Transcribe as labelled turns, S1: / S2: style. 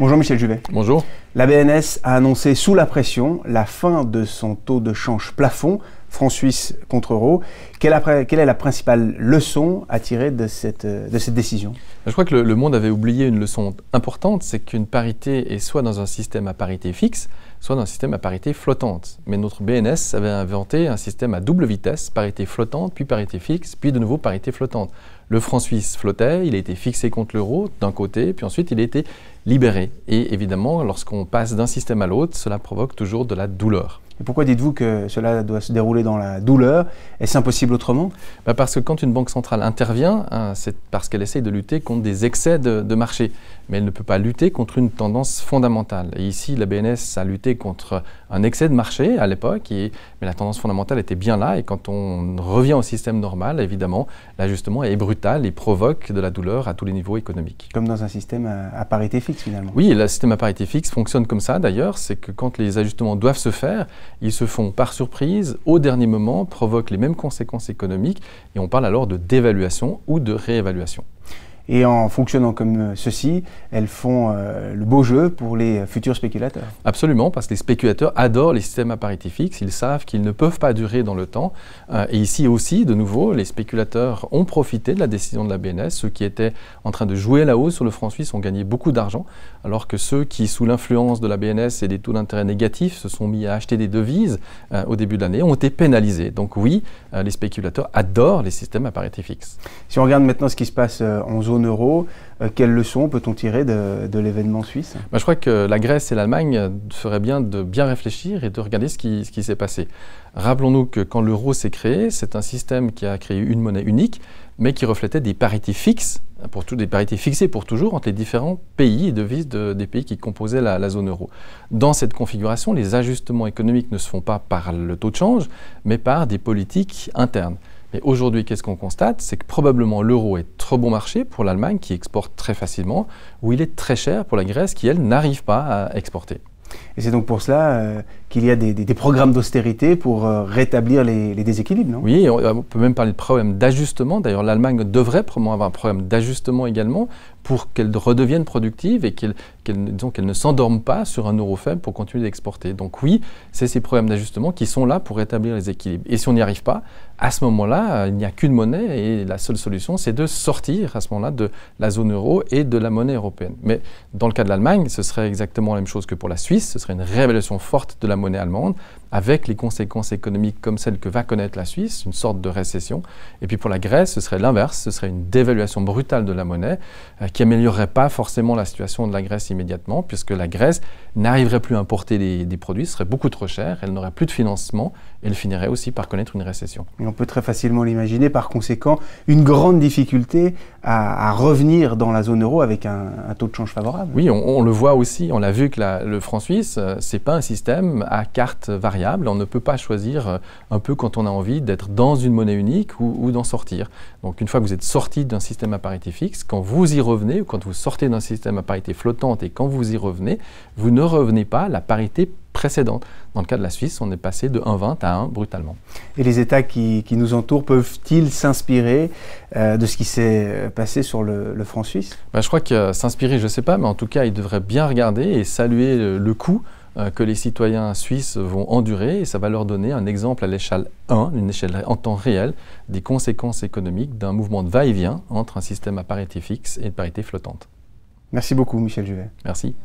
S1: Bonjour Michel Juvet.
S2: Bonjour.
S1: La BNS a annoncé sous la pression la fin de son taux de change plafond, franc suisse contre euro. Quelle est la principale leçon à tirer de cette décision?
S2: Je crois que le monde avait oublié une leçon importante, c'est qu'une parité est soit dans un système à parité fixe, soit dans un système à parité flottante. Mais notre BNS avait inventé un système à double vitesse, parité flottante, puis parité fixe, puis de nouveau parité flottante. Le franc suisse flottait, il a été fixé contre l'euro d'un côté, puis ensuite il a été libéré. Et évidemment, lorsqu'on passe d'un système à l'autre, cela provoque toujours de la douleur.
S1: Et pourquoi dites-vous que cela doit se dérouler dans la douleur? Est-ce impossible autrement?
S2: Parce que quand une banque centrale intervient, c'est parce qu'elle essaye de lutter contre des excès de marché. Mais elle ne peut pas lutter contre une tendance fondamentale. Et ici, la BNS a lutté contre un excès de marché à l'époque, mais la tendance fondamentale était bien là. Et quand on revient au système normal, évidemment, l'ajustement est brutal et provoque de la douleur à tous les niveaux économiques.
S1: Comme dans un système à parité fixe finalement.
S2: Oui, le système à parité fixe fonctionne comme ça d'ailleurs. C'est que quand les ajustements doivent se faire, ils se font par surprise, au dernier moment, provoquent les mêmes conséquences économiques. Et on parle alors de dévaluation ou de réévaluation.
S1: Et en fonctionnant comme ceci, elles font le beau jeu pour les futurs spéculateurs.
S2: Absolument, parce que les spéculateurs adorent les systèmes à parité fixe. Ils savent qu'ils ne peuvent pas durer dans le temps. Et ici aussi, de nouveau, les spéculateurs ont profité de la décision de la BNS. Ceux qui étaient en train de jouer la hausse sur le franc suisse ont gagné beaucoup d'argent, alors que ceux qui, sous l'influence de la BNS et des taux d'intérêt négatifs, se sont mis à acheter des devises au début de l'année, ont été pénalisés. Donc oui, les spéculateurs adorent les systèmes à parité fixe.
S1: Si on regarde maintenant ce qui se passe en zone euro, quelles leçons peut-on tirer de l'événement suisse?
S2: Je crois que la Grèce et l'Allemagne feraient bien de bien réfléchir et de regarder ce qui s'est passé. Rappelons-nous que quand l'euro s'est créé, c'est un système qui a créé une monnaie unique, mais qui reflétait des parités fixes, des parités fixées pour toujours entre les différents pays et devises des pays qui composaient la zone euro. Dans cette configuration, les ajustements économiques ne se font pas par le taux de change, mais par des politiques internes. Mais aujourd'hui, qu'est-ce qu'on constate? C'est que probablement l'euro est trop bon marché pour l'Allemagne qui exporte très facilement, ou il est très cher pour la Grèce qui, elle, n'arrive pas à exporter.
S1: Et c'est donc pour cela qu'il y a des programmes d'austérité pour rétablir les déséquilibres, non?
S2: Oui, on peut même parler de problème d'ajustement. D'ailleurs, l'Allemagne devrait probablement avoir un problème d'ajustement également pour qu'elle redevienne productive et qu'elle ne s'endorme pas sur un euro faible pour continuer d'exporter. Donc oui, c'est ces problèmes d'ajustement qui sont là pour rétablir les équilibres. Et si on n'y arrive pas, à ce moment-là, il n'y a qu'une monnaie et la seule solution, c'est de sortir à ce moment-là de la zone euro et de la monnaie européenne. Mais dans le cas de l'Allemagne, ce serait exactement la même chose que pour la Suisse. Ce serait une réévaluation forte de la monnaie allemande avec les conséquences économiques comme celles que va connaître la Suisse, une sorte de récession. Et puis pour la Grèce, ce serait l'inverse, ce serait une dévaluation brutale de la monnaie qui n'améliorerait pas forcément la situation de la Grèce immédiatement, puisque la Grèce n'arriverait plus à importer des produits, ce serait beaucoup trop cher, elle n'aurait plus de financement et elle finirait aussi par connaître une récession.
S1: Et on peut très facilement l'imaginer, par conséquent, une grande difficulté à revenir dans la zone euro avec un taux de change favorable.
S2: Oui, on le voit aussi, on l'a vu que le franc suisse, ce n'est pas un système à carte variable. On ne peut pas choisir un peu quand on a envie d'être dans une monnaie unique ou d'en sortir. Donc une fois que vous êtes sorti d'un système à parité fixe, quand vous y revenez, ou quand vous sortez d'un système à parité flottante et quand vous y revenez, vous ne revenez pas à la parité précédente. Dans le cas de la Suisse, on est passé de 1,20 à 1 brutalement. Et
S1: les États qui nous entourent peuvent-ils s'inspirer de ce qui s'est passé sur le franc suisse?
S2: Je crois que s'inspirer, je ne sais pas, mais en tout cas, ils devraient bien regarder et saluer le coût que les citoyens suisses vont endurer et ça va leur donner un exemple à l'échelle 1, une échelle en temps réel, des conséquences économiques d'un mouvement de va-et-vient entre un système à parité fixe et de parité flottante.
S1: Merci beaucoup Michel Juvet.
S2: Merci.